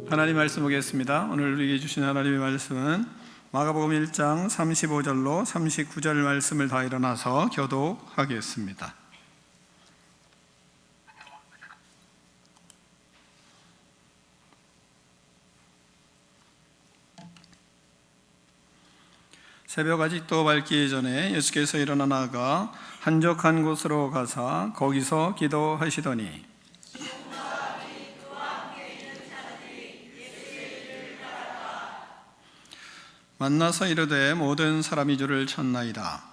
하나님 말씀 보겠습니다. 오늘 우리에게 주신 하나님의 말씀은 마가복음 1장 35절로 39절 말씀을 다 일어나서 교독하겠습니다. 새벽 아직도 밝기 전에 예수께서 일어나 나가 한적한 곳으로 가사 거기서 기도하시더니 만나서 이르되 모든 사람이 주를 찾나이다.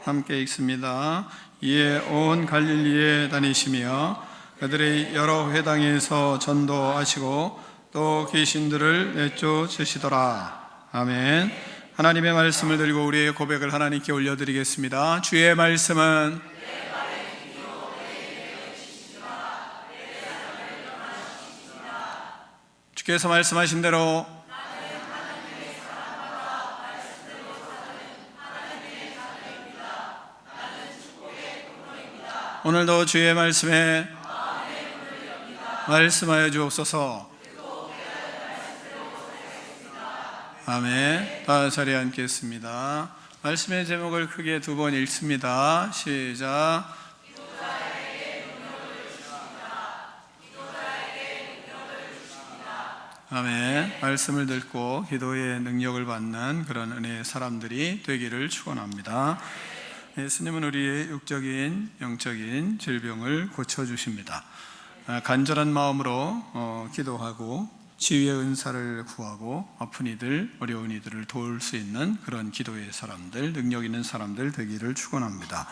함께 읽습니다. 이에 온 갈릴리에 다니시며 그들의 여러 회당에서 전도하시고 또 귀신들을 내쫓으시더라. 아멘. 하나님의 말씀을 들고 우리의 고백을 하나님께 올려드리겠습니다. 주의 말씀은 주께서 말씀하신 대로 오늘도 주의 말씀에 말씀하여 주옵소서. 아멘. 다 자리에 앉겠습니다. 말씀의 제목을 크게 두 번 읽습니다. 시작. 아멘. 말씀을 듣고 기도의 능력을 받는 그런 은혜의 사람들이 되기를 축원합니다. 예수님은 우리의 육적인 영적인 질병을 고쳐주십니다. 간절한 마음으로 기도하고 치유의 은사를 구하고 아픈 이들, 어려운 이들을 도울 수 있는 그런 기도의 사람들, 능력 있는 사람들 되기를 축원합니다.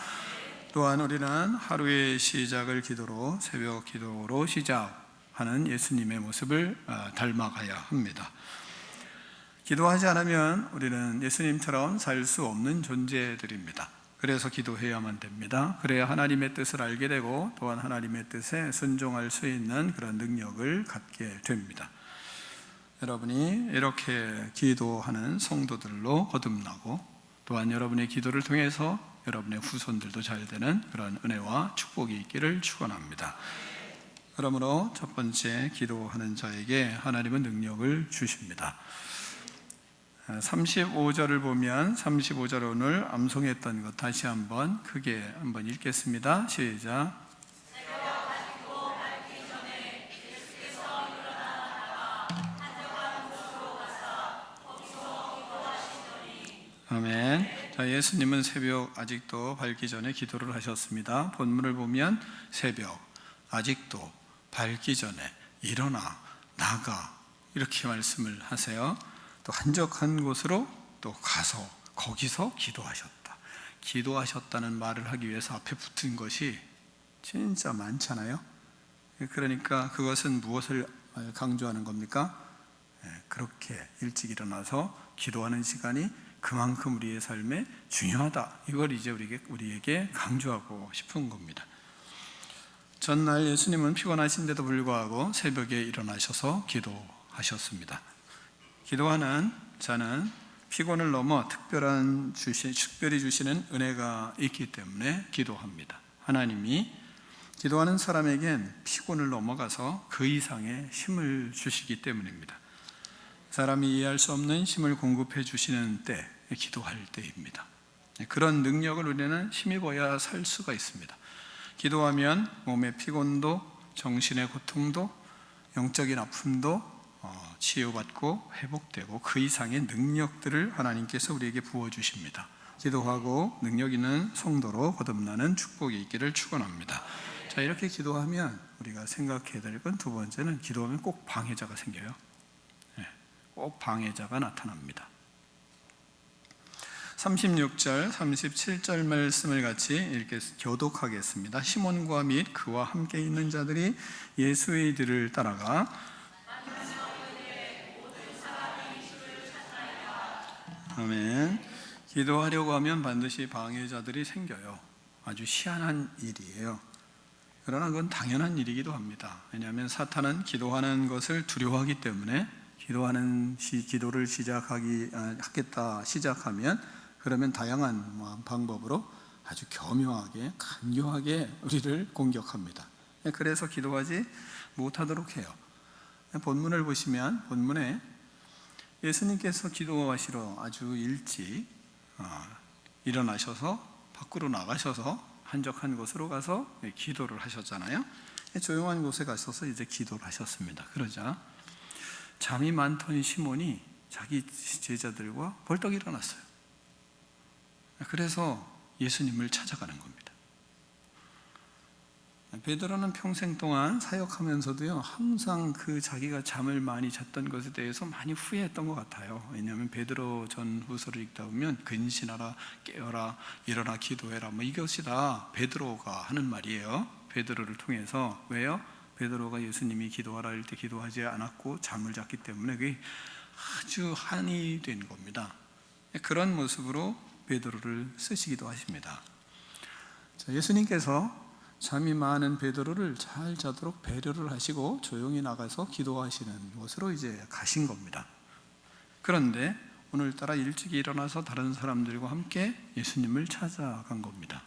또한 우리는 하루의 시작을 기도로, 새벽 기도로 시작하는 예수님의 모습을 닮아가야 합니다. 기도하지 않으면 우리는 예수님처럼 살 수 없는 존재들입니다. 그래서 기도해야만 됩니다. 그래야 하나님의 뜻을 알게 되고 또한 하나님의 뜻에 순종할 수 있는 그런 능력을 갖게 됩니다. 여러분이 이렇게 기도하는 성도들로 거듭나고 또한 여러분의 기도를 통해서 여러분의 후손들도 잘 되는 그런 은혜와 축복이 있기를 축원합니다. 그러므로 첫 번째, 기도하는 자에게 하나님은 능력을 주십니다. 35절을 보면 35절 오늘 암송했던 것 다시 한번 크게 한번 읽겠습니다. 시작. 아멘. 자, 예수님은 새벽 아직도 밝기 전에 기도를 하셨습니다. 본문을 보면 새벽 아직도 밝기 전에 일어나 나가 이렇게 말씀을 하세요. 또 한적한 곳으로 또 가서 거기서 기도하셨다. 기도하셨다는 말을 하기 위해서 앞에 붙은 것이 진짜 많잖아요. 그러니까 그것은 무엇을 강조하는 겁니까? 그렇게 일찍 일어나서 기도하는 시간이 그만큼 우리의 삶에 중요하다. 이걸 이제 우리에게 강조하고 싶은 겁니다. 전날 예수님은 피곤하신데도 불구하고 새벽에 일어나셔서 기도하셨습니다. 기도하는 자는 피곤을 넘어 특별히 주시는 은혜가 있기 때문에 기도합니다. 하나님이 기도하는 사람에겐 피곤을 넘어가서 그 이상의 힘을 주시기 때문입니다. 사람이 이해할 수 없는 힘을 공급해 주시는 때, 기도할 때입니다. 그런 능력을 우리는 힘입어야 살 수가 있습니다. 기도하면 몸의 피곤도, 정신의 고통도, 영적인 아픔도 치유받고 회복되고 그 이상의 능력들을 하나님께서 우리에게 부어주십니다. 기도하고 능력 있는 성도로 거듭나는 축복이 있기를 축원합니다. 자, 이렇게 기도하면 우리가 생각해야 될 건 두 번째는 기도하면 꼭 방해자가 생겨요. 꼭 방해자가 나타납니다. 36절, 37절 말씀을 같이 교독하겠습니다. 시몬과 및 그와 함께 있는 자들이 예수의 뒤를 따라가 아멘. 기도하려고 하면 반드시 방해자들이 생겨요. 아주 희한한 일이에요. 그러나 그건 당연한 일이기도 합니다. 왜냐하면 사탄은 기도하는 것을 두려워하기 때문에 기도를 시작하면 그러면 다양한 방법으로 아주 교묘하게 간교하게 우리를 공격합니다. 그래서 기도하지 못하도록 해요. 본문을 보시면 본문에 예수님께서 기도하시러 아주 일찍 일어나셔서 밖으로 나가셔서 한적한 곳으로 가서 기도를 하셨잖아요. 조용한 곳에 가셔서 이제 기도를 하셨습니다. 그러자 잠이 많던 시몬이 자기 제자들과 벌떡 일어났어요. 그래서 예수님을 찾아가는 겁니다. 베드로는 평생 동안 사역하면서도요, 항상 그 자기가 잠을 많이 잤던 것에 대해서 많이 후회했던 것 같아요. 왜냐하면 베드로 전후서를 읽다 보면 근신하라, 깨어라, 일어나 기도해라, 이것이 다 베드로가 하는 말이에요. 베드로를 통해서. 왜요? 베드로가 예수님이 기도하라 할 때 기도하지 않았고 잠을 잤기 때문에 그게 아주 한이 된 겁니다. 그런 모습으로 베드로를 쓰시기도 하십니다. 예수님께서 잠이 많은 베드로를 잘 자도록 배려를 하시고 조용히 나가서 기도하시는 곳으로 이제 가신 겁니다. 그런데 오늘따라 일찍 일어나서 다른 사람들과 함께 예수님을 찾아간 겁니다.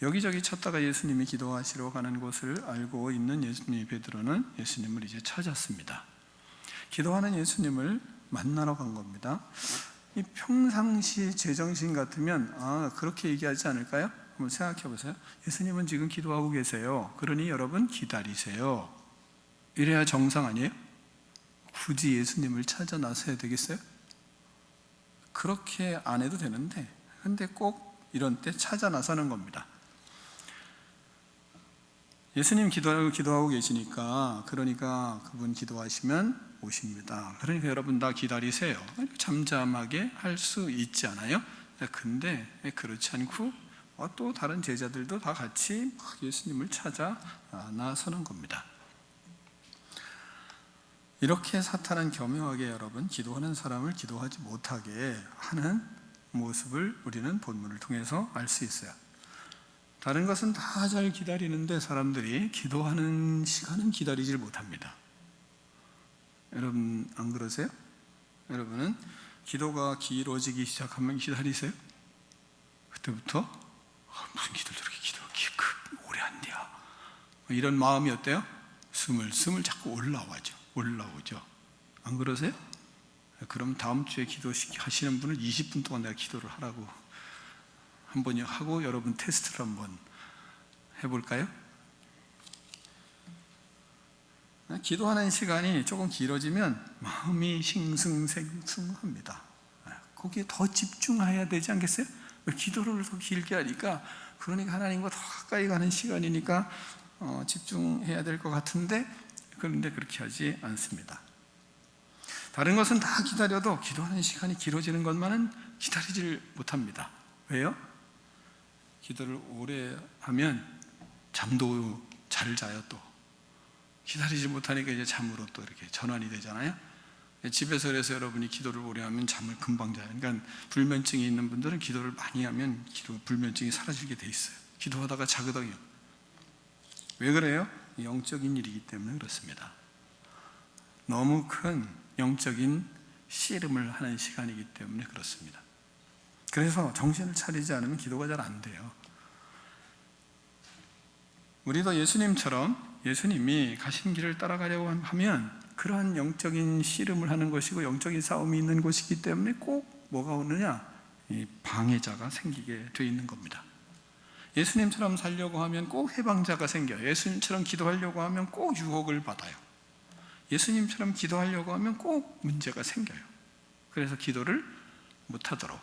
여기저기 찾다가 예수님이 기도하시러 가는 곳을 알고 있는 베드로는 예수님을 이제 찾았습니다. 기도하는 예수님을 만나러 간 겁니다. 이 평상시 제정신 같으면 그렇게 얘기하지 않을까요? 한번 생각해 보세요. 예수님은 지금 기도하고 계세요. 그러니 여러분 기다리세요. 이래야 정상 아니에요? 굳이 예수님을 찾아 나서야 되겠어요? 그렇게 안 해도 되는데, 근데 꼭 이런 때 찾아 나서는 겁니다. 예수님 기도하고 계시니까, 그러니까 그분 기도하시면 오십니다. 그러니까 여러분 다 기다리세요. 잠잠하게 할 수 있지 않아요? 근데 그렇지 않고 또 다른 제자들도 다 같이 예수님을 찾아 나서는 겁니다. 이렇게 사탄은 교묘하게 여러분 기도하는 사람을 기도하지 못하게 하는 모습을 우리는 본문을 통해서 알 수 있어요. 다른 것은 다 잘 기다리는데 사람들이 기도하는 시간은 기다리질 못합니다. 여러분 안 그러세요? 여러분은 기도가 길어지기 시작하면 기다리세요? 그때부터 무슨 기도를 저렇게 오래 한대야, 이런 마음이 어때요? 스물스물 자꾸 올라오죠. 안 그러세요? 그럼 다음 주에 기도하시는 분을 20분 동안 내가 기도를 하라고 한번 하고 여러분 테스트를 한번 해볼까요? 기도하는 시간이 조금 길어지면 마음이 싱숭생숭합니다. 거기에 더 집중해야 되지 않겠어요? 기도를 더 길게 하니까, 그러니까 하나님과 더 가까이 가는 시간이니까 집중해야 될 것 같은데, 그런데 그렇게 하지 않습니다. 다른 것은 다 기다려도 기도하는 시간이 길어지는 것만은 기다리질 못합니다. 왜요? 기도를 오래 하면 잠도 잘 자요. 또 기다리지 못하니까 이제 잠으로 또 이렇게 전환이 되잖아요. 집에서 그래서 여러분이 기도를 오래 하면 잠을 금방 자요. 그러니까 불면증이 있는 분들은 기도를 많이 하면 불면증이 사라지게 돼 있어요. 기도하다가 자거든요. 왜 그래요? 영적인 일이기 때문에 그렇습니다. 너무 큰 영적인 씨름을 하는 시간이기 때문에 그렇습니다. 그래서 정신을 차리지 않으면 기도가 잘 안 돼요. 우리도 예수님처럼 예수님이 가신 길을 따라가려고 하면 그러한 영적인 씨름을 하는 것이고 영적인 싸움이 있는 곳이기 때문에 꼭 뭐가 오느냐? 이 방해자가 생기게 돼 있는 겁니다. 예수님처럼 살려고 하면 꼭 해방자가 생겨요. 예수님처럼 기도하려고 하면 꼭 유혹을 받아요. 예수님처럼 기도하려고 하면 꼭 문제가 생겨요. 그래서 기도를 못하도록,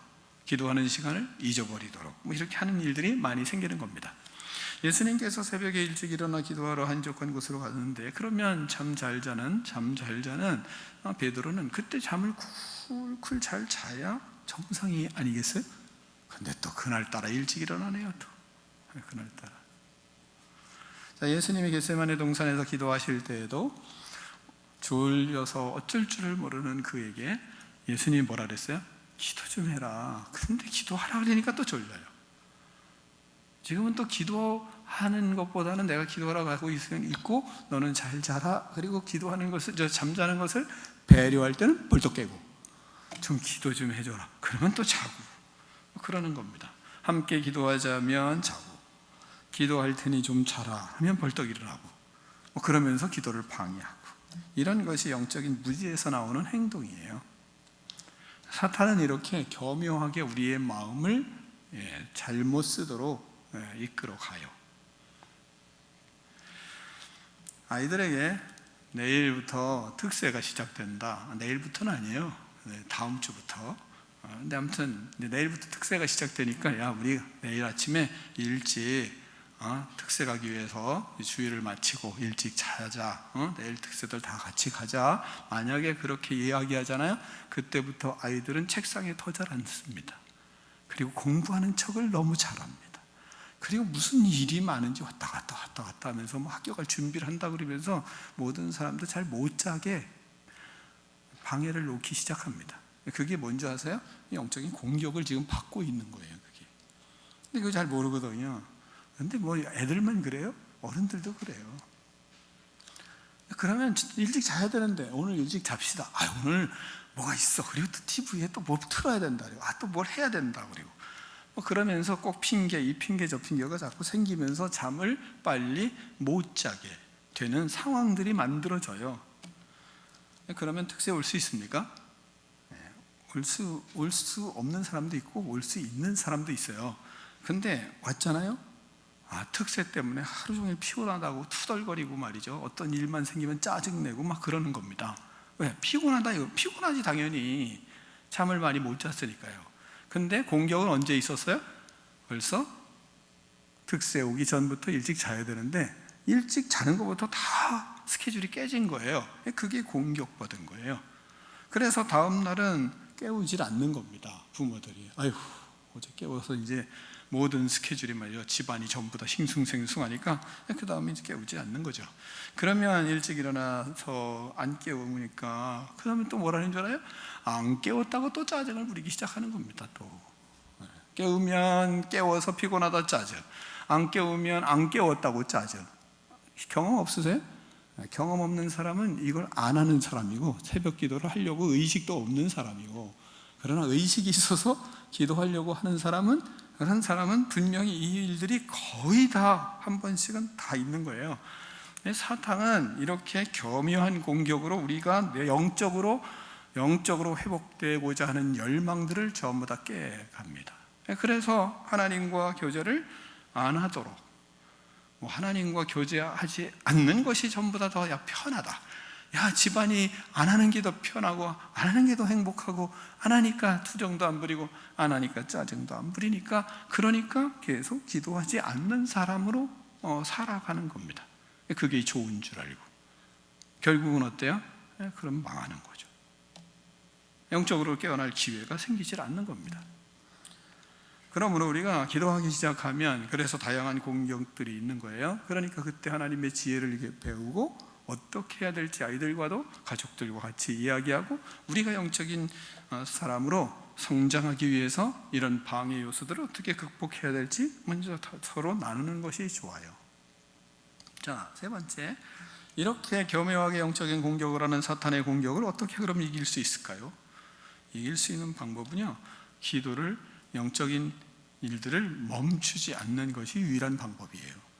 기도하는 시간을 잊어버리도록 이렇게 하는 일들이 많이 생기는 겁니다. 예수님께서 새벽에 일찍 일어나 기도하러 한적한 곳으로 갔는데, 그러면 잠 잘 자는 베드로는 그때 잠을 쿨쿨 잘 자야 정상이 아니겠어요? 근데 또 그날따라 일찍 일어나네요. 또 그날따라. 자, 예수님이 겟세마네 동산에서 기도하실 때에도 졸려서 어쩔 줄을 모르는 그에게 예수님이 뭐라 그랬어요? 기도 좀 해라. 근데 기도하라 그러니까 또 졸려요. 지금은 또 기도하는 것보다는 내가 기도하라고 하고 있고 너는 잘 자라. 그리고 기도하는 것을, 잠자는 것을 배려할 때는 벌떡 깨고, 좀 기도 좀 해줘라. 그러면 또 자고. 그러는 겁니다. 함께 기도하자면 자고, 기도할 테니 좀 자라 하면 벌떡 일어나고, 그러면서 기도를 방해하고, 이런 것이 영적인 무지에서 나오는 행동이에요. 사탄은 이렇게 교묘하게 우리의 마음을 잘못 쓰도록 이끌어 가요. 아이들에게 내일부터 특세가 시작된다. 내일부터는 아니에요. 다음 주부터. 근데 아무튼 내일부터 특세가 시작되니까, 야, 우리 내일 아침에 일찍 특세 가기 위해서 주일을 마치고 일찍 자자. 내일 특세들 다 같이 가자. 만약에 그렇게 이야기하잖아요. 그때부터 아이들은 책상에 더 잘 앉습니다. 그리고 공부하는 척을 너무 잘합니다. 그리고 무슨 일이 많은지 왔다 갔다 하면서 학교 갈 준비를 한다 그러면서 모든 사람도 잘 못 자게 방해를 놓기 시작합니다. 그게 뭔지 아세요? 영적인 공격을 지금 받고 있는 거예요. 그게. 근데 그거 잘 모르거든요. 근데 뭐 애들만 그래요? 어른들도 그래요. 그러면 일찍 자야 되는데 오늘 일찍 잡시다. 오늘 뭐가 있어. 그리고 또 TV에 또 뭐 틀어야 된다. 또 뭘 해야 된다. 그리고 그러면서 꼭 핑계, 이 핑계 저 핑계가 자꾸 생기면서 잠을 빨리 못 자게 되는 상황들이 만들어져요. 그러면 특세 올 수 있습니까? 올 수 없는 사람도 있고 올 수 있는 사람도 있어요. 근데 왔잖아요. 특세 때문에 하루 종일 피곤하다고 투덜거리고 말이죠. 어떤 일만 생기면 짜증내고 막 그러는 겁니다. 왜? 피곤하다. 이거 피곤하지 당연히. 잠을 많이 못 잤으니까요. 근데 공격은 언제 있었어요? 벌써 특세 오기 전부터 일찍 자야 되는데 일찍 자는 것부터 다 스케줄이 깨진 거예요. 그게 공격받은 거예요. 그래서 다음 날은 깨우질 않는 겁니다. 부모들이. 아이고, 어제 깨워서 이제 모든 스케줄이 말이죠. 집안이 전부 다 싱숭생숭하니까 그 다음에 이제 깨우지 않는 거죠. 그러면 일찍 일어나서 안 깨우니까 그 다음에 또 뭐라는 줄 알아요? 안 깨웠다고 또 짜증을 부리기 시작하는 겁니다. 또 깨우면 깨워서 피곤하다 짜증, 안 깨우면 안 깨웠다고 짜증. 경험 없으세요? 경험 없는 사람은 이걸 안 하는 사람이고 새벽 기도를 하려고 의식도 없는 사람이고, 그러나 의식이 있어서 기도하려고 하는 사람은, 그런 사람은 분명히 이 일들이 거의 다 한 번씩은 다 있는 거예요. 사탄은 이렇게 교묘한 공격으로 우리가 영적으로 회복되고자 하는 열망들을 전부 다 깨갑니다. 그래서 하나님과 교제를 안 하도록, 하나님과 교제하지 않는 것이 전부 다 더 편하다. 집안이 안 하는 게 더 편하고 안 하는 게 더 행복하고, 안 하니까 투정도 안 부리고 안 하니까 짜증도 안 부리니까, 그러니까 계속 기도하지 않는 사람으로 살아가는 겁니다. 그게 좋은 줄 알고 결국은 어때요? 그럼 망하는 거죠. 영적으로 깨어날 기회가 생기질 않는 겁니다. 그러므로 우리가 기도하기 시작하면 그래서 다양한 공격들이 있는 거예요. 그러니까 그때 하나님의 지혜를 이렇게 배우고 어떻게 해야 될지 아이들과도 가족들과 같이 이야기하고, 우리가 영적인 사람으로 성장하기 위해서 이런 방해 요소들을 어떻게 극복해야 될지 먼저 서로 나누는 것이 좋아요. 자, 세 번째, 이렇게 교묘하게 영적인 공격을 하는 사탄의 공격을 어떻게 그럼 이길 수 있을까요? 이길 수 있는 방법은요, 기도를, 영적인 일들을 멈추지 않는 것이 유일한 방법이에요.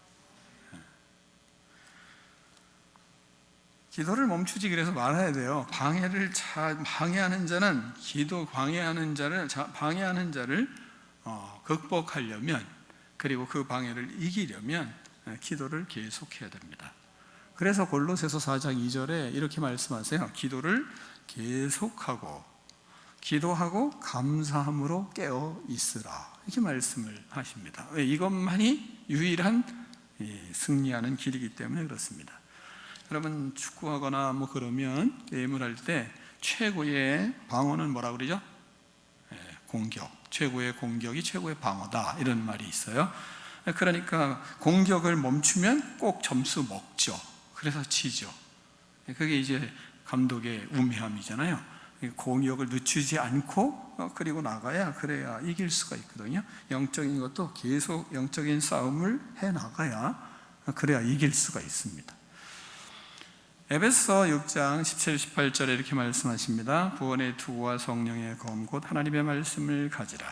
기도를 멈추지 그래서 말아야 돼요. 방해하는 자는, 기도 방해하는 자를 극복하려면, 그리고 그 방해를 이기려면 기도를 계속해야 됩니다. 그래서 골로새서 4장 2절에 이렇게 말씀하세요. 기도를 계속하고 기도하고 감사함으로 깨어 있으라, 이렇게 말씀을 하십니다. 왜? 이것만이 유일한 승리하는 길이기 때문에 그렇습니다. 여러분 축구하거나 그러면 게임을 할 때 최고의 방어는 뭐라 그러죠? 공격. 최고의 공격이 최고의 방어다, 이런 말이 있어요. 그러니까 공격을 멈추면 꼭 점수 먹죠. 그래서 지죠. 그게 이제 감독의 우매함이잖아요. 공격을 늦추지 않고 그리고 나가야, 그래야 이길 수가 있거든요. 영적인 것도 계속 영적인 싸움을 해 나가야, 그래야 이길 수가 있습니다. 에베소 6장 17, 18절에 이렇게 말씀하십니다. 구원의 투구와 성령의 검 곧 하나님의 말씀을 가지라.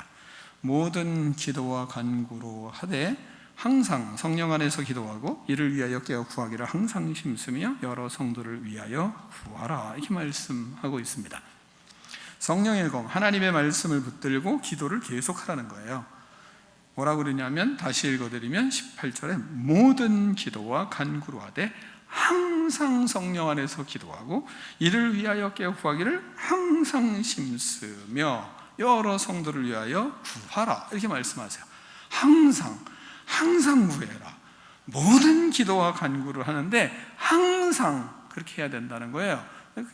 모든 기도와 간구로 하되 항상 성령 안에서 기도하고 이를 위하여 깨어 구하기를 항상 힘쓰며 여러 성도를 위하여 구하라. 이렇게 말씀하고 있습니다. 성령의 검, 하나님의 말씀을 붙들고 기도를 계속하라는 거예요. 뭐라고 그러냐면 다시 읽어드리면 18절에 모든 기도와 간구로 하되 항상 성령 안에서 기도하고 이를 위하여 깨어 구하기를 항상 힘쓰며 여러 성도를 위하여 구하라. 이렇게 말씀하세요. 항상 구해라. 모든 기도와 간구를 하는데 항상 그렇게 해야 된다는 거예요.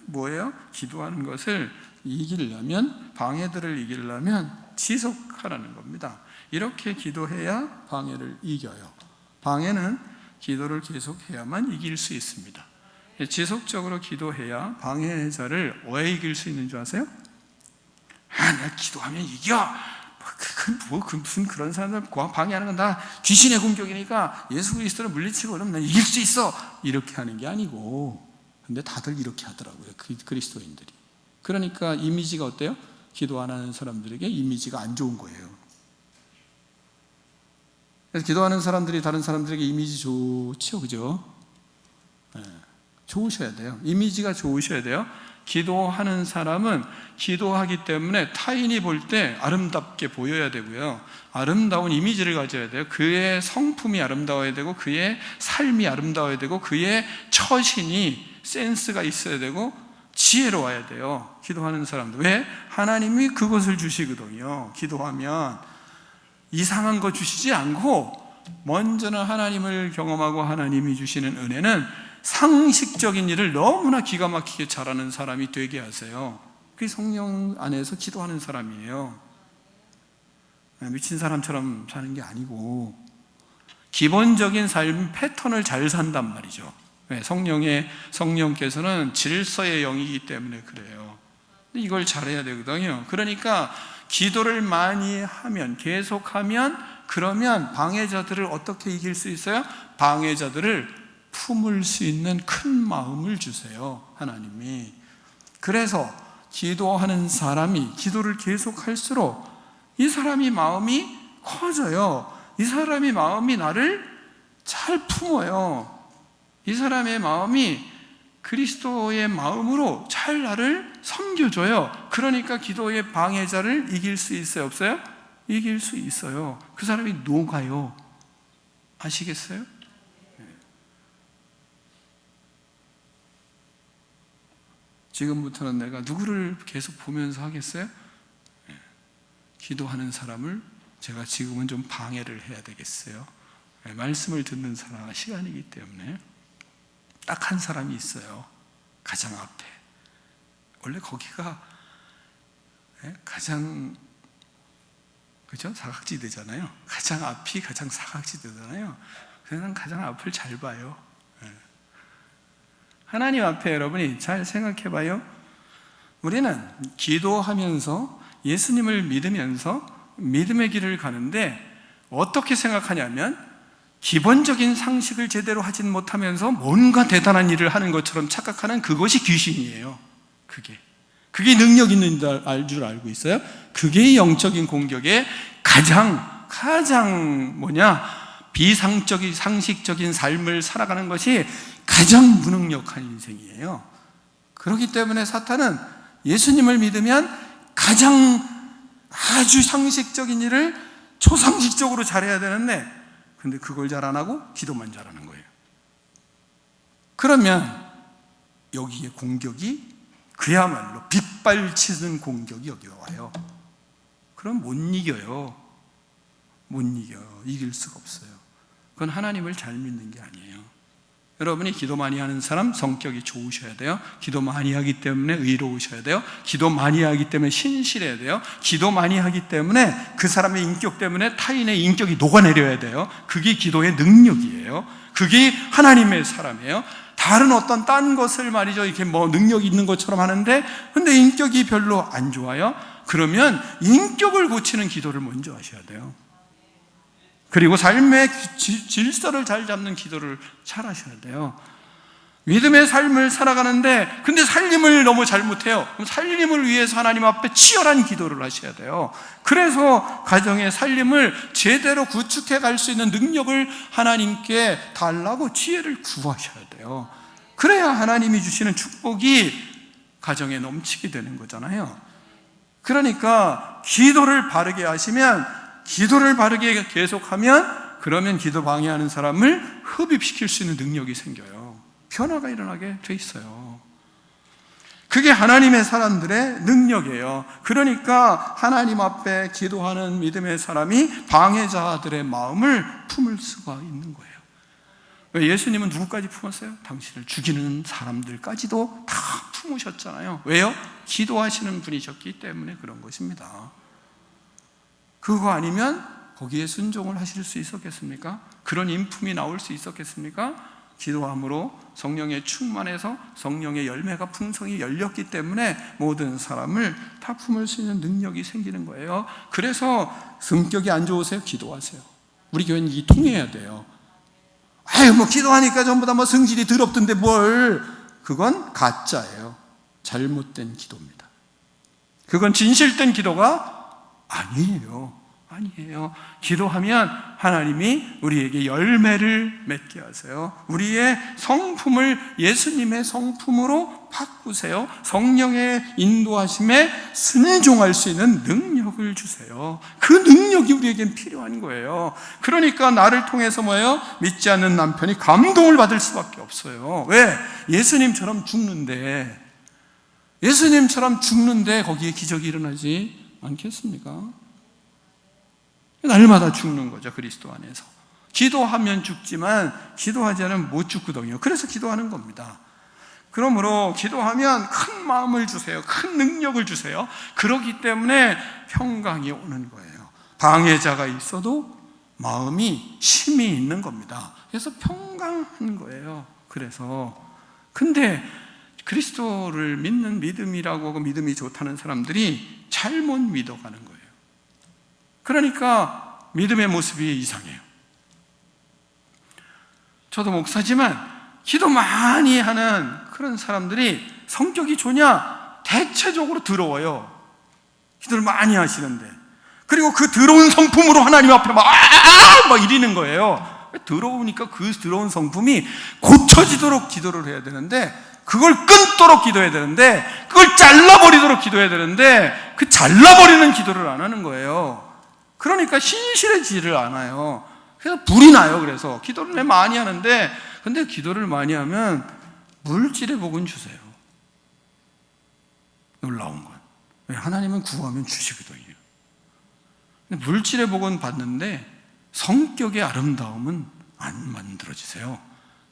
뭐예요? 기도하는 것을 이기려면, 방해들을 이기려면 지속하라는 겁니다. 이렇게 기도해야 방해를 이겨요. 방해는 기도를 계속해야만 이길 수 있습니다. 지속적으로 기도해야 방해자를 왜 이길 수 있는 줄 아세요? 내가 기도하면 이겨. 무슨 그런 사람들 방해하는 건 다 귀신의 공격이니까 예수 그리스도를 물리치고 그러면 난 이길 수 있어. 이렇게 하는 게 아니고, 근데 다들 이렇게 하더라고요. 그리스도인들이. 그러니까 이미지가 어때요? 기도 안 하는 사람들에게 이미지가 안 좋은 거예요. 그래서 기도하는 사람들이 다른 사람들에게 이미지 좋죠, 그죠? 네, 좋으셔야 돼요. 이미지가 좋으셔야 돼요. 기도하는 사람은 기도하기 때문에 타인이 볼 때 아름답게 보여야 되고요. 아름다운 이미지를 가져야 돼요. 그의 성품이 아름다워야 되고, 그의 삶이 아름다워야 되고, 그의 처신이 센스가 있어야 되고, 지혜로워야 돼요. 기도하는 사람들. 왜? 하나님이 그것을 주시거든요. 기도하면 이상한 거 주시지 않고 먼저는 하나님을 경험하고 하나님이 주시는 은혜는 상식적인 일을 너무나 기가 막히게 잘하는 사람이 되게 하세요. 그게 성령 안에서 기도하는 사람이에요. 미친 사람처럼 사는 게 아니고 기본적인 삶 패턴을 잘 산단 말이죠. 성령께서는 질서의 영이기 때문에 그래요. 이걸 잘해야 되거든요. 그러니까 기도를 많이 하면, 계속하면, 그러면 방해자들을 어떻게 이길 수 있어요? 방해자들을 품을 수 있는 큰 마음을 주세요, 하나님이. 그래서 기도하는 사람이 기도를 계속할수록 이 사람이 마음이 커져요. 이 사람이 마음이 나를 잘 품어요. 이 사람의 마음이 그리스도의 마음으로 잘 나를 섬겨줘요. 그러니까 기도의 방해자를 이길 수 있어요, 없어요? 이길 수 있어요. 그 사람이 녹아요. 아시겠어요? 지금부터는 내가 누구를 계속 보면서 하겠어요? 기도하는 사람을 제가 지금은 좀 방해를 해야 되겠어요. 말씀을 듣는 사람 시간이기 때문에 딱 한 사람이 있어요. 가장 앞에. 원래 거기가 가장, 그죠? 사각지대잖아요. 가장 앞이 가장 사각지대잖아요. 그냥 가장 앞을 잘 봐요. 하나님 앞에 여러분이 잘 생각해 봐요. 우리는 기도하면서 예수님을 믿으면서 믿음의 길을 가는데 어떻게 생각하냐면 기본적인 상식을 제대로 하진 못하면서 뭔가 대단한 일을 하는 것처럼 착각하는 그것이 귀신이에요. 그게 능력 있는 줄 알고 있어요. 그게 영적인 공격의 가장 비상적인 상식적인 삶을 살아가는 것이 가장 무능력한 인생이에요. 그렇기 때문에 사탄은 예수님을 믿으면 가장 아주 상식적인 일을 초상식적으로 잘해야 되는데, 근데 그걸 잘 안 하고 기도만 잘하는 거예요. 그러면 여기에 공격이 그야말로 빗발치는 공격이 여기 와요. 그럼 못 이겨요. 이길 수가 없어요. 그건 하나님을 잘 믿는 게 아니에요. 여러분이 기도 많이 하는 사람 성격이 좋으셔야 돼요. 기도 많이 하기 때문에 의로우셔야 돼요. 기도 많이 하기 때문에 신실해야 돼요. 기도 많이 하기 때문에 그 사람의 인격 때문에 타인의 인격이 녹아내려야 돼요. 그게 기도의 능력이에요. 그게 하나님의 사람이에요. 다른 어떤 딴 것을 말이죠, 이렇게 능력이 있는 것처럼 하는데 근데 인격이 별로 안 좋아요. 그러면 인격을 고치는 기도를 먼저 하셔야 돼요. 그리고 삶의 질서를 잘 잡는 기도를 잘 하셔야 돼요. 믿음의 삶을 살아가는데 근데 살림을 너무 잘못해요. 그럼 살림을 위해서 하나님 앞에 치열한 기도를 하셔야 돼요. 그래서 가정의 살림을 제대로 구축해 갈 수 있는 능력을 하나님께 달라고 지혜를 구하셔야 돼요. 그래야 하나님이 주시는 축복이 가정에 넘치게 되는 거잖아요. 그러니까 기도를 바르게 하시면, 기도를 바르게 계속하면, 그러면 기도 방해하는 사람을 흡입시킬 수 있는 능력이 생겨요. 변화가 일어나게 돼 있어요. 그게 하나님의 사람들의 능력이에요. 그러니까 하나님 앞에 기도하는 믿음의 사람이 방해자들의 마음을 품을 수가 있는 거예요. 예수님은 누구까지 품었어요? 당신을 죽이는 사람들까지도 다 품으셨잖아요. 왜요? 기도하시는 분이셨기 때문에 그런 것입니다. 그거 아니면 거기에 순종을 하실 수 있었겠습니까? 그런 인품이 나올 수 있었겠습니까? 기도함으로 성령에 충만해서 성령의 열매가 풍성히 열렸기 때문에 모든 사람을 다 품을 수 있는 능력이 생기는 거예요. 그래서 성격이 안 좋으세요? 기도하세요. 우리 교회는 이 통해야 돼요. 뭐 기도하니까 전부 다 뭐 성질이 더럽던데 뭘. 그건 가짜예요. 잘못된 기도입니다. 그건 진실된 기도가 아니에요. 기도하면 하나님이 우리에게 열매를 맺게 하세요. 우리의 성품을 예수님의 성품으로 바꾸세요. 성령의 인도하심에 순종할 수 있는 능력을 주세요. 그 능력이 우리에겐 필요한 거예요. 그러니까 나를 통해서 뭐예요? 믿지 않는 남편이 감동을 받을 수밖에 없어요. 왜? 예수님처럼 죽는데 거기에 기적이 일어나지 않겠습니까? 날마다 죽는 거죠. 그리스도 안에서 기도하면 죽지만 기도하지 않으면 못 죽거든요. 그래서 기도하는 겁니다. 그러므로 기도하면 큰 마음을 주세요. 큰 능력을 주세요. 그렇기 때문에 평강이 오는 거예요. 방해자가 있어도 마음이 힘이 있는 겁니다. 그래서 평강한 거예요. 근데 그리스도를 믿는 믿음이라고 하고 믿음이 좋다는 사람들이 잘못 믿어가는 거예요. 그러니까 믿음의 모습이 이상해요. 저도 목사지만 기도 많이 하는 그런 사람들이 성격이 좋냐? 대체적으로 더러워요. 기도를 많이 하시는데. 그리고 그 더러운 성품으로 하나님 앞에 막 이러는 거예요. 더러우니까 그 더러운 성품이 고쳐지도록 기도를 해야 되는데, 그걸 끊도록 기도해야 되는데, 그걸 잘라버리도록 기도해야 되는데, 그 잘라버리는 기도를 안 하는 거예요. 그러니까 신실해지지를 않아요. 그래서 불이 나요. 그래서 기도를 많이 하는데, 근데 기도를 많이 하면 물질의 복은 주세요. 놀라운 건 하나님은 구하면 주시거든요. 물질의 복은 받는데 성격의 아름다움은 안 만들어지세요.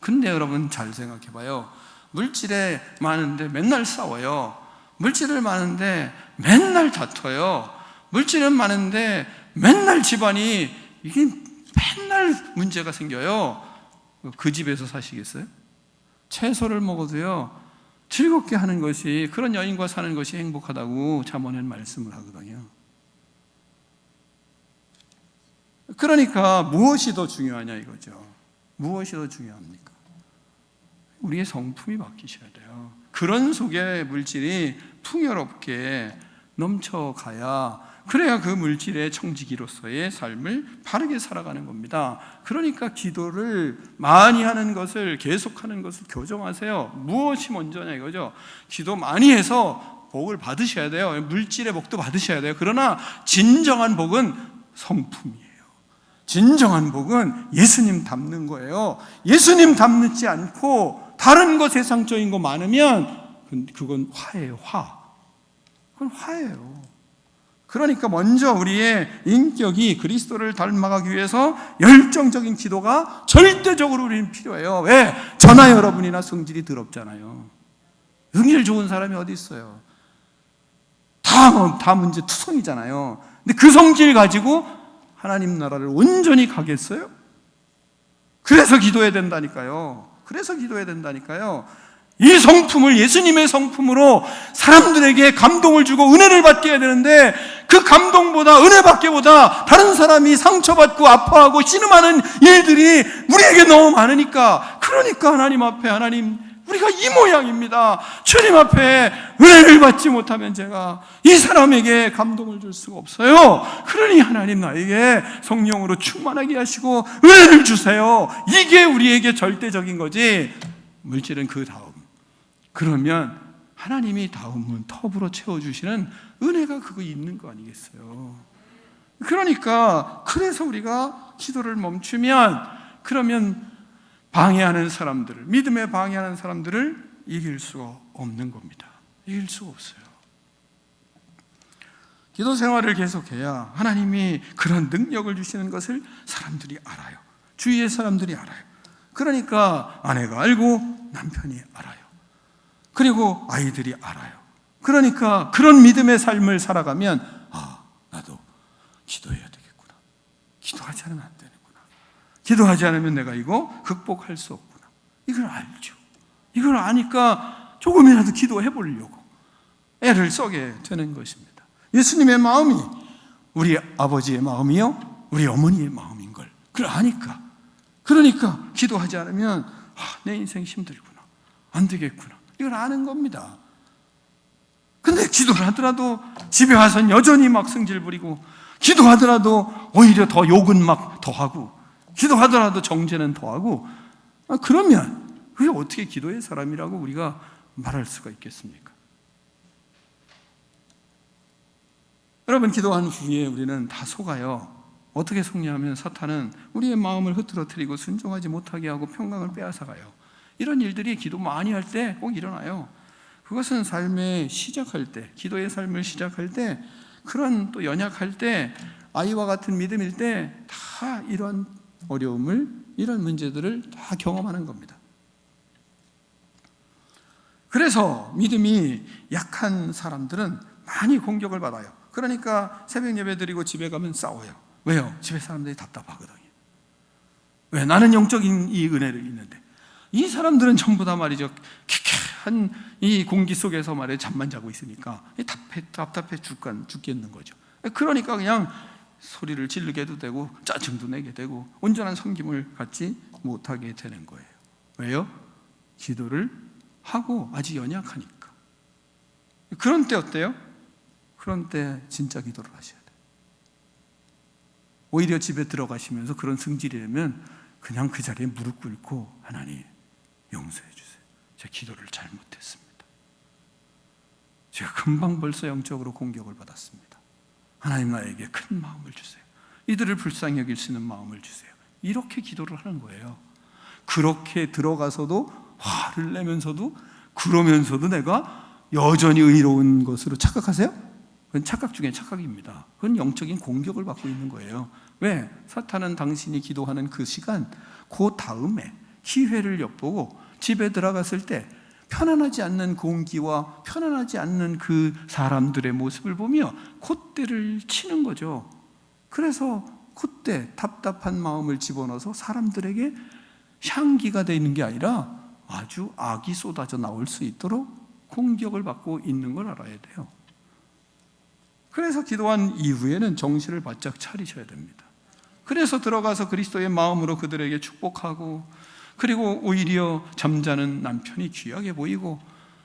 근데 여러분 잘 생각해봐요. 물질에 많은데 맨날 싸워요. 물질을 많은데 맨날 다퉈요. 물질은 많은데 맨날 집안이 이게 맨날 문제가 생겨요. 그 집에서 사시겠어요? 채소를 먹어도요 즐겁게 하는 것이, 그런 여인과 사는 것이 행복하다고 잠언에는 말씀을 하거든요. 그러니까 무엇이 더 중요하냐 이거죠. 무엇이 더 중요합니까? 우리의 성품이 바뀌셔야 돼요. 그런 속에 물질이 풍요롭게 넘쳐가야, 그래야 그 물질의 청지기로서의 삶을 바르게 살아가는 겁니다. 그러니까 기도를 많이 하는 것을, 계속하는 것을 교정하세요. 무엇이 먼저냐 이거죠. 기도 많이 해서 복을 받으셔야 돼요. 물질의 복도 받으셔야 돼요. 그러나 진정한 복은 성품이에요. 진정한 복은 예수님 닮는 거예요. 예수님 닮지 않고 다른 거, 세상적인 거 많으면 그건 화예요. 그건 화예요. 그러니까 먼저 우리의 인격이 그리스도를 닮아가기 위해서 열정적인 기도가 절대적으로 우리는 필요해요. 왜? 저나 여러분이나 성질이 더럽잖아요. 성질 좋은 사람이 어디 있어요? 다 문제 투성이잖아요. 근데 그 성질 가지고 하나님 나라를 온전히 가겠어요? 그래서 기도해야 된다니까요. 이 성품을 예수님의 성품으로 사람들에게 감동을 주고 은혜를 받게 해야 되는데, 그 감동보다, 은혜 받기보다 다른 사람이 상처받고 아파하고 신음하는 일들이 우리에게 너무 많으니까, 그러니까 하나님 앞에 하나님 우리가 이 모양입니다. 주님 앞에 은혜를 받지 못하면 제가 이 사람에게 감동을 줄 수가 없어요. 그러니 하나님 나에게 성령으로 충만하게 하시고 은혜를 주세요. 이게 우리에게 절대적인 거지. 물질은 그 다음. 그러면 하나님이 다음은 텁으로 채워주시는 은혜가 그거 있는 거 아니겠어요? 그러니까 그래서 우리가 기도를 멈추면, 그러면 방해하는 사람들을, 믿음에 방해하는 사람들을 이길 수가 없는 겁니다. 이길 수가 없어요. 기도 생활을 계속해야 하나님이 그런 능력을 주시는 것을 사람들이 알아요. 주위의 사람들이 알아요. 그러니까 아내가 알고 남편이 알아요. 그리고 아이들이 알아요. 그러니까 그런 믿음의 삶을 살아가면 나도 기도해야 되겠구나. 기도하지 않으면 안 되는구나. 기도하지 않으면 내가 이거 극복할 수 없구나. 이걸 알죠. 이걸 아니까 조금이라도 기도해 보려고 애를 써게 되는 것입니다. 예수님의 마음이 우리 아버지의 마음이요, 우리 어머니의 마음인 걸 그걸 아니까. 그러니까 기도하지 않으면 내 인생 힘들구나, 안 되겠구나, 이걸 아는 겁니다. 근데 기도를 하더라도 집에 와서는 여전히 막 승질 부리고, 기도하더라도 오히려 더 욕은 막 더하고, 기도하더라도 정죄는 더하고, 그러면 그게 어떻게 기도의 사람이라고 우리가 말할 수가 있겠습니까? 여러분, 기도한 후에 우리는 다 속아요. 어떻게 속냐면 사탄은 우리의 마음을 흐트러뜨리고 순종하지 못하게 하고 평강을 빼앗아가요. 이런 일들이 기도 많이 할 때 꼭 일어나요. 그것은 삶의 시작할 때, 기도의 삶을 시작할 때, 그런 또 연약할 때, 아이와 같은 믿음일 때 다 이런 어려움을, 이런 문제들을 다 경험하는 겁니다. 그래서 믿음이 약한 사람들은 많이 공격을 받아요. 그러니까 새벽 예배 드리고 집에 가면 싸워요. 왜요? 집에 사람들이 답답하거든요. 왜? 나는 영적인 이 은혜를 있는데 이 사람들은 전부 다 말이죠, 쾌쾌한 이 공기 속에서 말이에요, 잠만 자고 있으니까 답답해 죽겠는 거죠. 그러니까 그냥 소리를 지르게 해도 되고 짜증도 내게 되고 온전한 섬김을 갖지 못하게 되는 거예요. 왜요? 기도를 하고 아직 연약하니까. 그런 때 어때요? 그런 때 진짜 기도를 하셔야 돼요. 오히려 집에 들어가시면서 그런 승질이라면 그냥 그 자리에 무릎 꿇고, 하나님 용서해 주세요. 제가 기도를 잘못했습니다. 제가 금방 벌써 영적으로 공격을 받았습니다. 하나님 나에게 큰 마음을 주세요. 이들을 불쌍히 여길 수 있는 마음을 주세요. 이렇게 기도를 하는 거예요. 그렇게 들어가서도 화를 내면서도, 그러면서도 내가 여전히 의로운 것으로 착각하세요? 그건 착각 중에 착각입니다. 그건 영적인 공격을 받고 있는 거예요. 왜? 사탄은 당신이 기도하는 그 시간, 그 다음에 기회를 엿보고 집에 들어갔을 때 편안하지 않는 공기와 편안하지 않는 그 사람들의 모습을 보며 콧대를 치는 거죠. 그래서 콧대, 답답한 마음을 집어넣어서 사람들에게 향기가 되는 게 아니라 아주 악이 쏟아져 나올 수 있도록 공격을 받고 있는 걸 알아야 돼요. 그래서 기도한 이후에는 정신을 바짝 차리셔야 됩니다. 그래서 들어가서 그리스도의 마음으로 그들에게 축복하고, 그리고 오히려 잠자는 남편이 귀하게 보이고,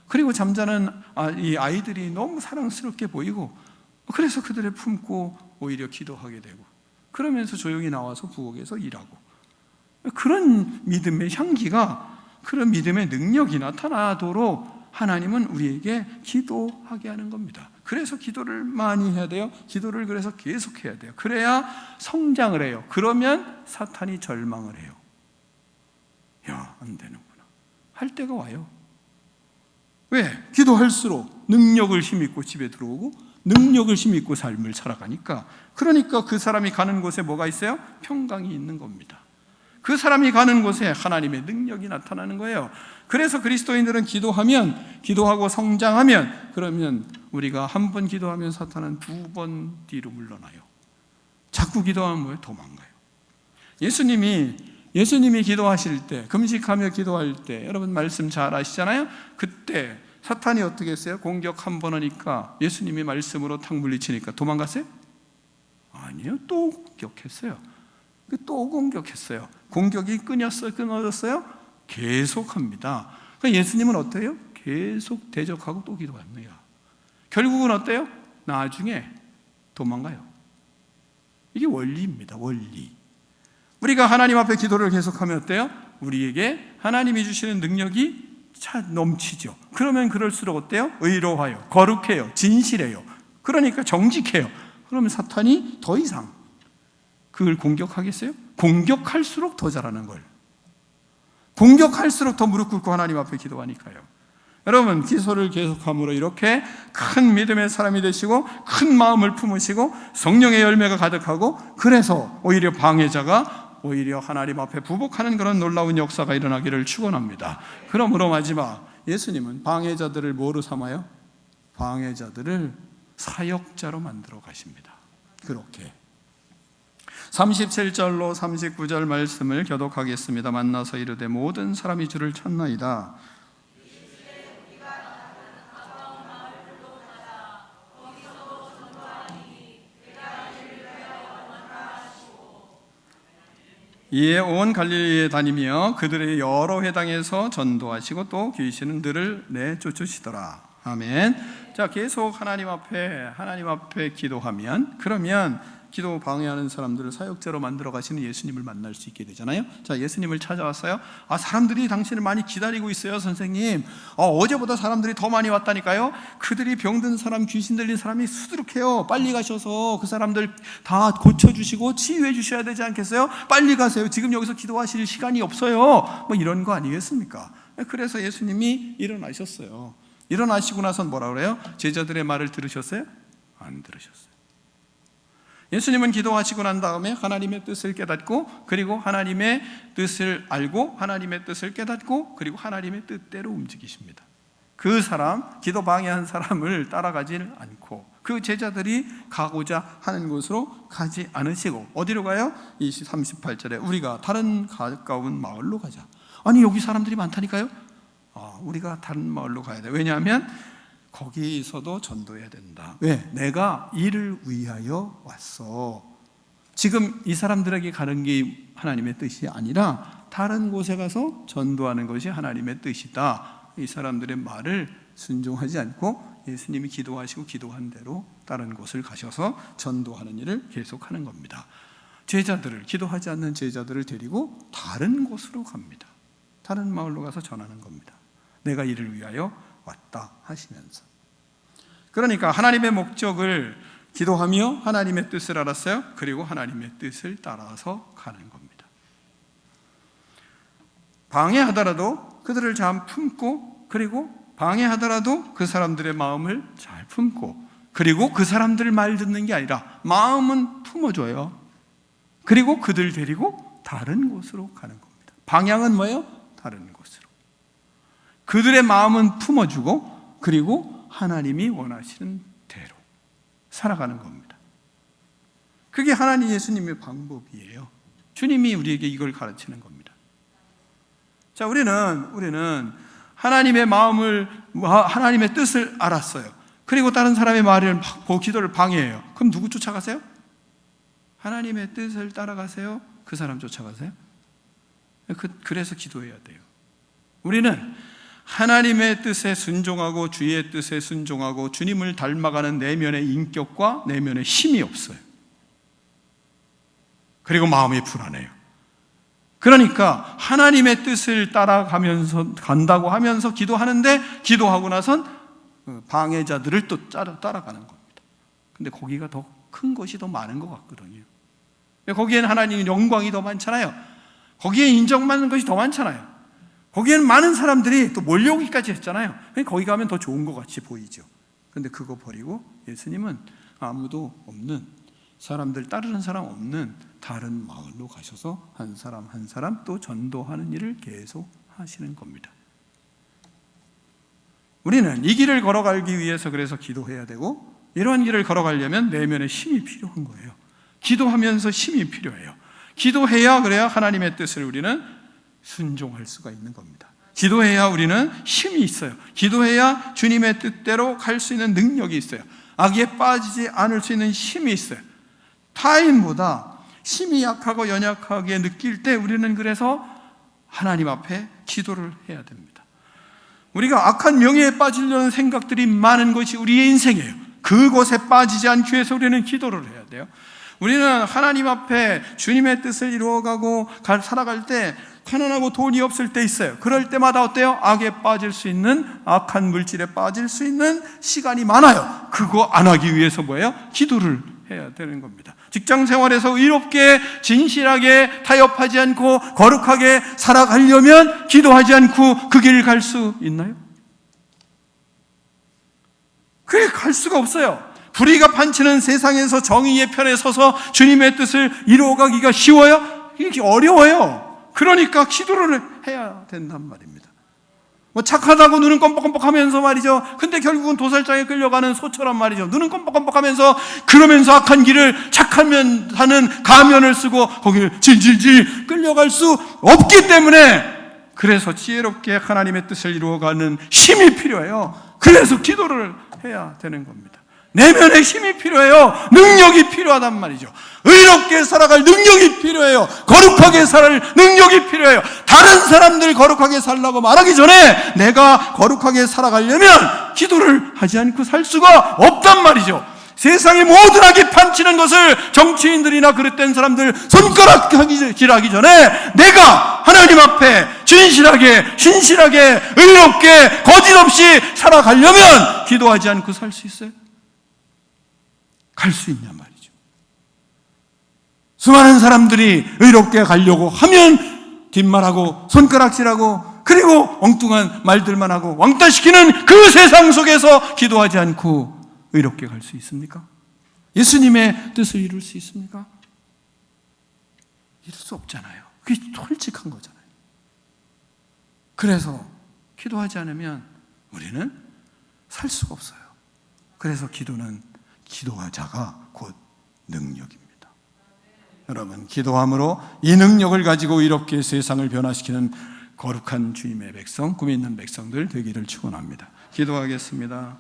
그리고 잠자는 이 아이들이 너무 사랑스럽게 보이고, 그래서 그들을 품고 오히려 기도하게 되고, 그러면서 조용히 나와서 부엌에서 일하고, 그런 믿음의 향기가, 그런 믿음의 능력이 나타나도록 하나님은 우리에게 기도하게 하는 겁니다. 그래서 기도를 많이 해야 돼요. 기도를 그래서 계속 해야 돼요. 그래야 성장을 해요. 그러면 사탄이 절망을 해요. 야, 안 되는구나. 할 때가 와요. 왜? 기도할수록 능력을 힘입고 집에 들어오고, 능력을 힘입고 삶을 살아가니까. 그러니까 그 사람이 가는 곳에 뭐가 있어요? 평강이 있는 겁니다. 그 사람이 가는 곳에 하나님의 능력이 나타나는 거예요. 그래서 그리스도인들은 기도하고 성장하면, 그러면 우리가 한 번 기도하면 사탄은 두 번 뒤로 물러나요. 자꾸 기도하면 뭐예요? 도망가요. 예수님이 기도하실 때, 금식하며 기도할 때, 여러분 말씀 잘 아시잖아요. 그때 사탄이 어떻게 했어요? 공격 한 번 하니까, 예수님이 말씀으로 탁 물리치니까 도망갔어요? 아니요, 또 공격했어요. 또 공격했어요. 공격이 끊어졌어요? 계속합니다. 그러니까 예수님은 어때요? 계속 대적하고 또 기도합니다. 결국은 어때요? 나중에 도망가요. 이게 원리입니다. 원리. 우리가 하나님 앞에 기도를 계속하면 어때요? 우리에게 하나님이 주시는 능력이 넘치죠. 그러면 그럴수록 어때요? 의로워요, 거룩해요, 진실해요. 그러니까 정직해요. 그러면 사탄이 더 이상 그걸 공격하겠어요? 공격할수록 더 잘하는 걸. 공격할수록 더 무릎 꿇고 하나님 앞에 기도하니까요. 여러분, 기도를 계속함으로 이렇게 큰 믿음의 사람이 되시고 큰 마음을 품으시고 성령의 열매가 가득하고, 그래서 오히려 방해자가 오히려 하나님 앞에 부복하는 그런 놀라운 역사가 일어나기를 축원합니다. 그러므로 마지막, 예수님은 방해자들을 뭐로 삼아요? 방해자들을 사역자로 만들어 가십니다. 그렇게 37절로 39절 말씀을 교독하겠습니다. 만나서 이르되 모든 사람이 주를 찾나이다. 이에 온 갈릴리에 다니며 그들의 여러 회당에서 전도하시고 또 귀신은 들을 내쫓으시더라. 아멘. 자, 계속 하나님 앞에 기도하면, 그러면 기도 방해하는 사람들을 사역자로 만들어 가시는 예수님을 만날 수 있게 되잖아요. 자, 예수님을 찾아왔어요. 사람들이 당신을 많이 기다리고 있어요, 선생님. 어제보다 사람들이 더 많이 왔다니까요. 그들이 병든 사람, 귀신 들린 사람이 수두룩해요. 빨리 가셔서 그 사람들 다 고쳐주시고 치유해 주셔야 되지 않겠어요? 빨리 가세요. 지금 여기서 기도하실 시간이 없어요. 뭐 이런 거 아니겠습니까? 그래서 예수님이 일어나셨어요. 일어나시고 나선 뭐라 그래요? 제자들의 말을 들으셨어요? 안 들으셨어요. 예수님은 기도하시고 난 다음에 하나님의 뜻을 깨닫고, 그리고 하나님의 뜻을 알고, 하나님의 뜻을 깨닫고, 그리고 하나님의 뜻대로 움직이십니다. 그 사람, 기도 방해한 사람을 따라가지는 않고 그 제자들이 가고자 하는 곳으로 가지 않으시고 어디로 가요? 38절에 우리가 다른 가까운 마을로 가자. 아니, 여기 사람들이 많다니까요. 우리가 다른 마을로 가야 돼. 왜냐하면 거기서도 전도해야 된다. 왜? 내가 이를 위하여 왔어. 지금 이 사람들에게 가는 게 하나님의 뜻이 아니라 다른 곳에 가서 전도하는 것이 하나님의 뜻이다. 이 사람들의 말을 순종하지 않고 예수님이 기도하시고 기도한 대로 다른 곳을 가셔서 전도하는 일을 계속하는 겁니다. 제자들을, 기도하지 않는 제자들을 데리고 다른 곳으로 갑니다. 다른 마을로 가서 전하는 겁니다. 내가 이를 위하여 왔다 하시면서. 그러니까 하나님의 목적을 기도하며 하나님의 뜻을 알았어요. 그리고 하나님의 뜻을 따라서 가는 겁니다. 방해하더라도 그들을 잘 품고, 그리고 방해하더라도 그 사람들의 마음을 잘 품고, 그리고 그 사람들 말 듣는 게 아니라 마음은 품어줘요. 그리고 그들 데리고 다른 곳으로 가는 겁니다. 방향은 뭐예요? 다른 곳으로. 그들의 마음은 품어주고, 그리고 하나님이 원하시는 대로 살아가는 겁니다. 그게 하나님 예수님의 방법이에요. 주님이 우리에게 이걸 가르치는 겁니다. 자, 우리는 하나님의 마음을, 하나님의 뜻을 알았어요. 그리고 다른 사람의 말을 기도를 방해해요. 그럼 누구 쫓아가세요? 하나님의 뜻을 따라가세요? 그 사람 쫓아가세요? 그래서 기도해야 돼요. 우리는 하나님의 뜻에 순종하고 주의 뜻에 순종하고 주님을 닮아가는 내면의 인격과 내면의 힘이 없어요. 그리고 마음이 불안해요. 그러니까 하나님의 뜻을 따라가면서 간다고 하면서 기도하는데, 기도하고 나선 방해자들을 또 따라가는 겁니다. 근데 거기가 더 큰 것이 더 많은 것 같거든요. 거기에는 하나님의 영광이 더 많잖아요. 거기에 인정받는 것이 더 많잖아요. 거기에는 많은 사람들이 또 몰려오기까지 했잖아요. 거기 가면 더 좋은 것 같이 보이죠. 근데 그거 버리고 예수님은 아무도 없는, 사람들 따르는 사람 없는 다른 마을로 가셔서 한 사람 한 사람 또 전도하는 일을 계속 하시는 겁니다. 우리는 이 길을 걸어가기 위해서 그래서 기도해야 되고, 이러한 길을 걸어가려면 내면의 힘이 필요한 거예요. 기도하면서 힘이 필요해요. 기도해야, 그래야 하나님의 뜻을 우리는 순종할 수가 있는 겁니다. 기도해야 우리는 힘이 있어요. 기도해야 주님의 뜻대로 갈 수 있는 능력이 있어요. 악에 빠지지 않을 수 있는 힘이 있어요. 타인보다 힘이 약하고 연약하게 느낄 때 우리는 그래서 하나님 앞에 기도를 해야 됩니다. 우리가 악한 명예에 빠지려는 생각들이 많은 것이 우리의 인생이에요. 그곳에 빠지지 않기 위해서 우리는 기도를 해야 돼요. 우리는 하나님 앞에 주님의 뜻을 이루어가고 살아갈 때 가난하고 돈이 없을 때 있어요. 그럴 때마다 어때요? 악에 빠질 수 있는, 악한 물질에 빠질 수 있는 시간이 많아요. 그거 안 하기 위해서 뭐예요? 기도를 해야 되는 겁니다. 직장 생활에서 의롭게 진실하게 타협하지 않고 거룩하게 살아가려면 기도하지 않고 그 길을 갈 수 있나요? 그게 갈 수가 없어요. 불의가 판치는 세상에서 정의의 편에 서서 주님의 뜻을 이루어가기가 쉬워요? 이게 어려워요. 그러니까 기도를 해야 된단 말입니다. 뭐 착하다고 눈은 껌뻑껌뻑하면서 말이죠. 근데 결국은 도살장에 끌려가는 소처럼 말이죠. 눈은 껌뻑껌뻑하면서 그러면서 악한 길을 착하면 하는 가면을 쓰고 거기를 질질질 끌려갈 수 없기 때문에, 그래서 지혜롭게 하나님의 뜻을 이루어가는 힘이 필요해요. 그래서 기도를 해야 되는 겁니다. 내면의 힘이 필요해요. 능력이 필요하단 말이죠. 의롭게 살아갈 능력이 필요해요. 거룩하게 살 능력이 필요해요. 다른 사람들 거룩하게 살라고 말하기 전에 내가 거룩하게 살아가려면 기도를 하지 않고 살 수가 없단 말이죠. 세상의 모든 악이 판치는 것을 정치인들이나 그릇된 사람들 손가락질하기 전에 내가 하나님 앞에 진실하게, 신실하게, 의롭게, 거짓없이 살아가려면 기도하지 않고 살 수 있어요? 갈 수 있냔 말이죠. 수많은 사람들이 의롭게 가려고 하면 뒷말하고 손가락질하고 그리고 엉뚱한 말들만 하고 왕따시키는 그 세상 속에서 기도하지 않고 의롭게 갈 수 있습니까? 예수님의 뜻을 이룰 수 있습니까? 이룰 수 없잖아요. 그게 솔직한 거잖아요. 그래서 기도하지 않으면 우리는 살 수가 없어요. 그래서 기도는 기도하자가 곧 능력입니다. 여러분, 기도함으로 이 능력을 가지고 이렇게 세상을 변화시키는 거룩한 주님의 백성, 꿈이 있는 백성들 되기를 축원합니다. 기도하겠습니다.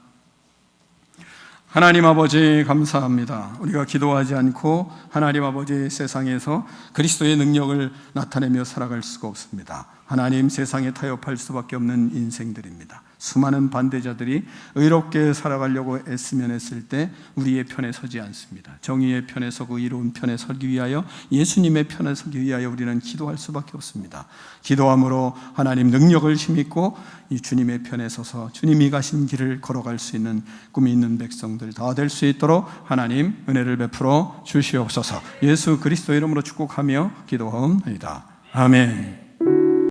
하나님 아버지 감사합니다. 우리가 기도하지 않고 하나님 아버지 세상에서 그리스도의 능력을 나타내며 살아갈 수가 없습니다. 하나님, 세상에 타협할 수밖에 없는 인생들입니다. 수많은 반대자들이 의롭게 살아가려고 애쓰면 애쓸 때 우리의 편에 서지 않습니다. 정의의 편에 서고 의로운 편에 서기 위하여, 예수님의 편에 서기 위하여 우리는 기도할 수밖에 없습니다. 기도함으로 하나님 능력을 힘입고 이 주님의 편에 서서 주님이 가신 길을 걸어갈 수 있는 꿈이 있는 백성들 다 될 수 있도록 하나님 은혜를 베풀어 주시옵소서. 예수 그리스도 이름으로 축복하며 기도하옵나이다. 아멘.